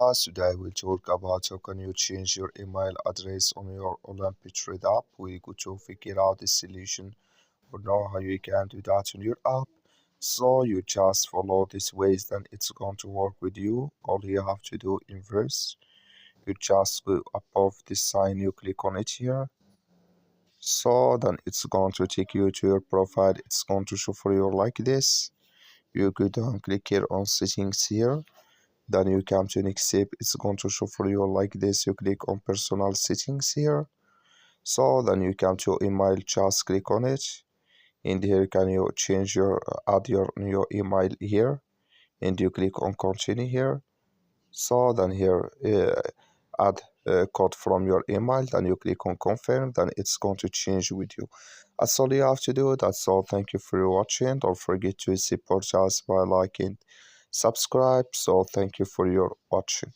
Today we'll talk about how can you change your email address on your Olymptrade app. We're going to figure out the solution or know how you can do that on your app. So you just follow these ways, then it's going to work with you. All you have to do in first, you just go above this sign, you click on it here. So then it's going to take you to your profile. It's going to show for you like this. You go down, click here on settings here. Then you come to next step, it's going to show for you like this. You click on personal settings here. So then you come to email, just click on it. And here can you change your add your new email here, and you click on continue here. So then here add a code from your email, then you click on confirm, then it's going to change with you. That's all you have to do. That's all. Thank you for watching. Don't forget to support us by liking, subscribe. So thank you for your watching.